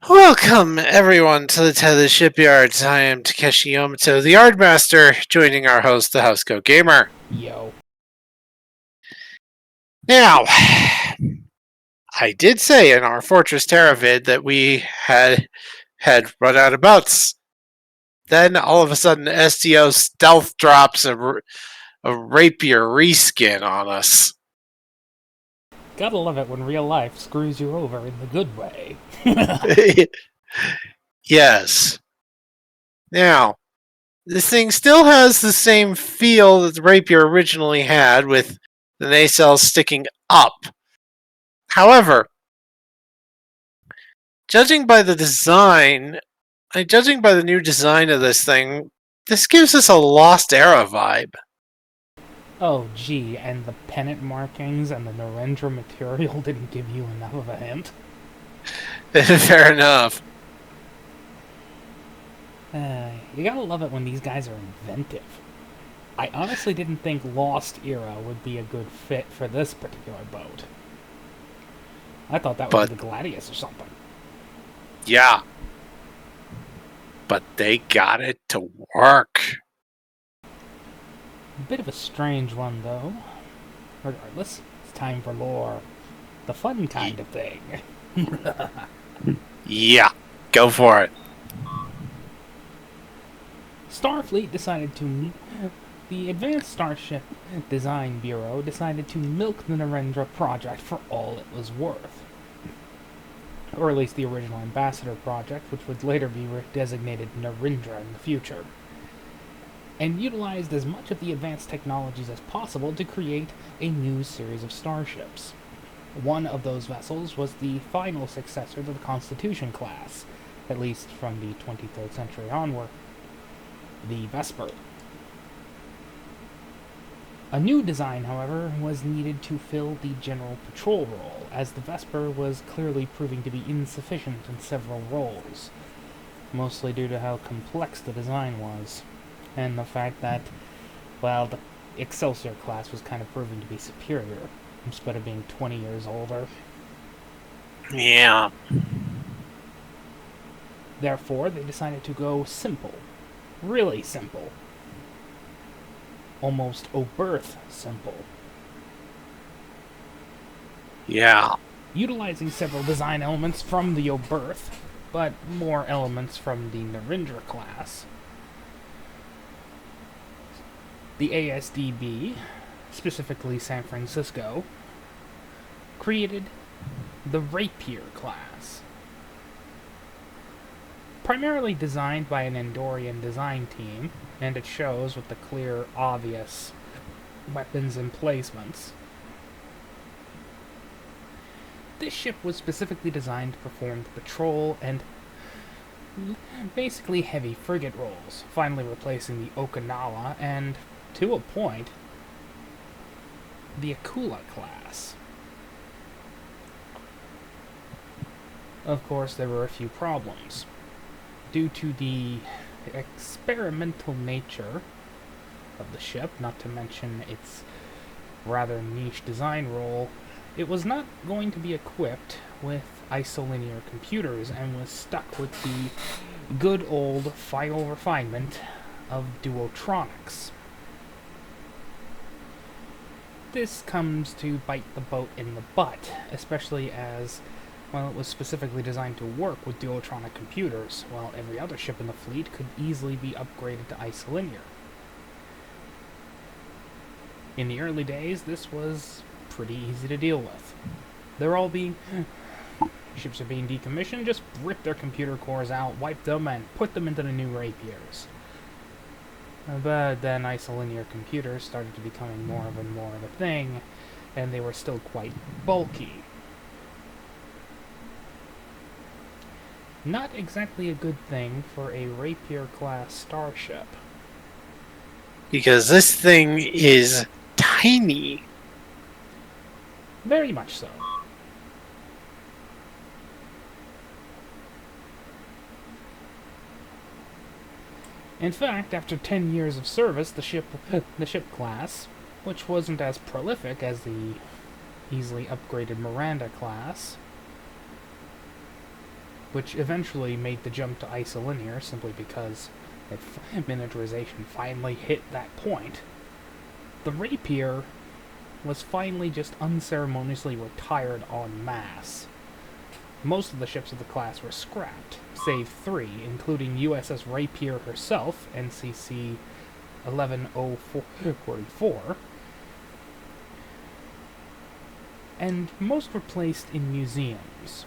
Welcome, everyone, to the Tethys Shipyard. I am Takeshi Yamato, the Yardmaster, joining our host, the Housecoat Gamer. Yo. Now, I did say in our Fortress Terra vid that we had run out of boats. Then, all of a sudden, STO stealth drops a Rapier reskin on us. Gotta love it when real life screws you over in the good way. Yes. Now, this thing still has the same feel that the Rapier originally had, with the nacelles sticking up. However, judging by the new design of this thing, this gives us a Lost Era vibe. Oh gee, and the pennant markings and the Narendra material didn't give you enough of a hint? Fair enough. You gotta love it when these guys are inventive. I honestly didn't think Lost Era would be a good fit for this particular boat. I thought that would be the Gladius or something. Yeah. But they got it to work. A bit of a strange one, though. Regardless, it's time for lore. The fun kind of thing. Yeah, go for it. Starfleet decided to... The Advanced Starship Design Bureau decided to milk the Narendra project for all it was worth. Or at least the original Ambassador project, which would later be designated Narendra in the future. And utilized as much of the advanced technologies as possible to create a new series of starships. One of those vessels was the final successor to the Constitution class, at least from the 23rd century onward, the Vesper. A new design, however, was needed to fill the general patrol role, as the Vesper was clearly proving to be insufficient in several roles, mostly due to how complex the design was, and the fact that, well, the Excelsior class was kind of proving to be superior, instead of being 20 years older. Yeah. Therefore, they decided to go simple. Really simple. Almost Oberth simple. Yeah. Utilizing several design elements from the Oberth, but more elements from the Narendra class. The ASDB, specifically San Francisco, created the Rapier-Class. Primarily designed by an Andorian design team, and it shows with the clear, obvious weapons emplacements. This ship was specifically designed to perform the patrol and basically heavy frigate roles, finally replacing the Okinawa and, to a point, the Akula class. Of course, there were a few problems. Due to the experimental nature of the ship, not to mention its rather niche design role, it was not going to be equipped with isolinear computers and was stuck with the good old final refinement of duotronics. This comes to bite the boat in the butt, especially as, well, it was specifically designed to work with duotronic computers, while every other ship in the fleet could easily be upgraded to isolinear. In the early days, this was pretty easy to deal with. Ships are being decommissioned, just rip their computer cores out, wipe them, and put them into the new Rapiers. But then isolinear computers started to becoming more of a thing, and they were still quite bulky. Not exactly a good thing for a Rapier-Class starship. Because this thing is tiny. Very much so. In fact, after 10 years of service, the ship class, which wasn't as prolific as the easily upgraded Miranda class, which eventually made the jump to isolinear simply because miniaturization finally hit that point. The Rapier was finally just unceremoniously retired en masse. Most of the ships of the class were scrapped, save 3, including USS Rapier herself, NCC 110444, and most were placed in museums,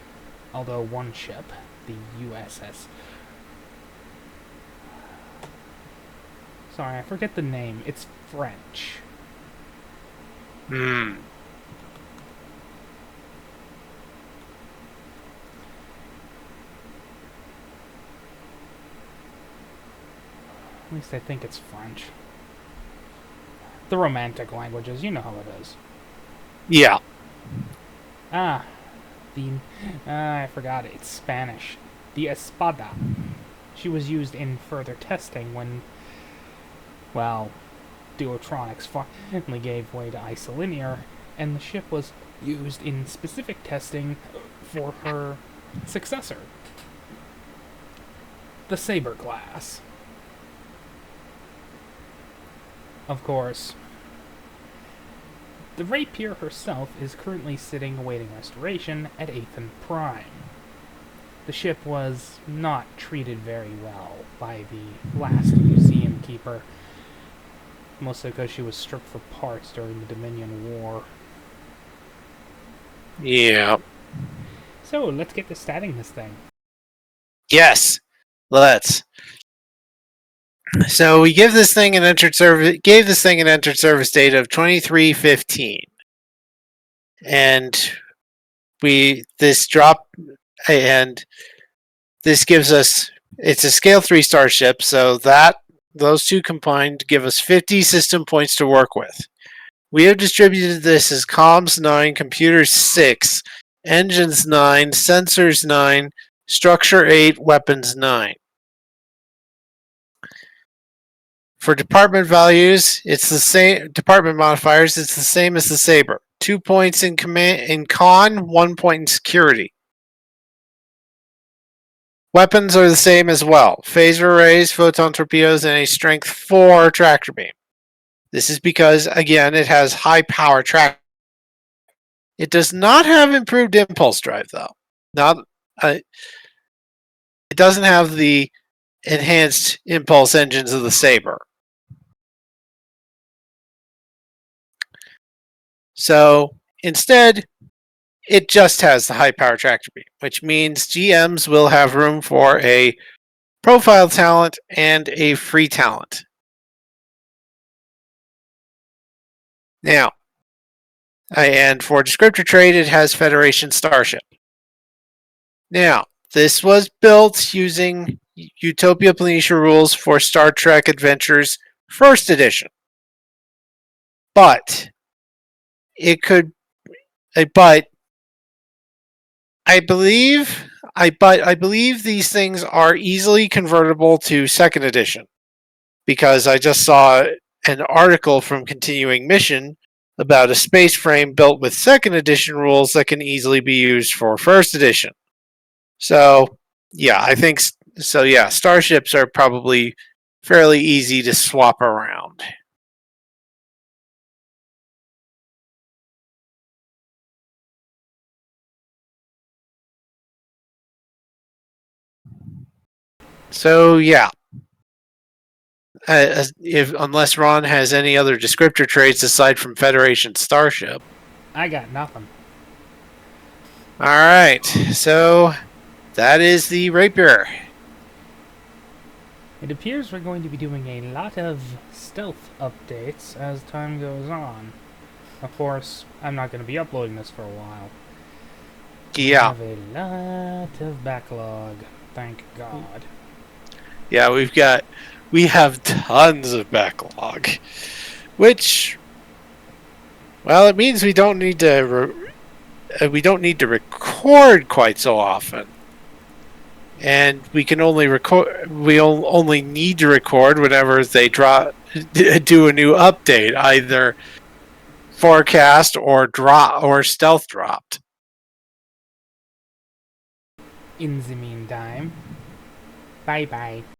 although one ship, the USS... Sorry, I forget the name. It's French. Hmm. At least I think it's French. The Romantic languages, you know how it is. Yeah. I forgot it. It's Spanish. The Espada. She was used in further testing when, well, Duotronics finally gave way to isolinear, and the ship was used in specific testing for her successor, the Saber-Class. Of course, the Rapier herself is currently sitting awaiting restoration at Athen Prime. The ship was not treated very well by the last museum keeper, mostly because she was stripped for parts during the Dominion War. Yeah. So, let's get to statting this thing. Yes. Let's. So we give this thing an entered service date of 2315. And this gives us, it's a scale 3 starship, so those two combined give us 50 system points to work with. We have distributed this as comms 9, computers 6, engines 9, sensors 9, structure 8, weapons 9. For department values, it's the same. Department modifiers, it's the same as the Saber. 2 points in con, 1 point in security. Weapons are the same as well. Phaser arrays, photon torpedoes, and a strength 4 tractor beam. This is because, again, it has high power track. It does not have improved impulse drive, though. It doesn't have the enhanced impulse engines of the Saber. So instead, it just has the high power tractor beam, which means GMs will have room for a profile talent and a free talent. Now, and for descriptor trait, it has Federation Starship. Now, this was built using Utopia Planitia rules for Star Trek Adventures First Edition. But I believe these things are easily convertible to second edition, because I just saw an article from Continuing Mission about a space frame built with second edition rules that can easily be used for first edition. So, yeah, I think so. Yeah, starships are probably fairly easy to swap around. So, yeah. Unless Ron has any other descriptor traits aside from Federation Starship. I got nothing. Alright, so that is the Rapier. It appears we're going to be doing a lot of stealth updates as time goes on. Of course, I'm not going to be uploading this for a while. Yeah. We have a lot of backlog, thank God. Yeah, we have tons of backlog, which, well, it means we don't need to record quite so often, and we can only record. We only need to record whenever they do a new update, either forecast or stealth dropped. In the meantime, bye bye.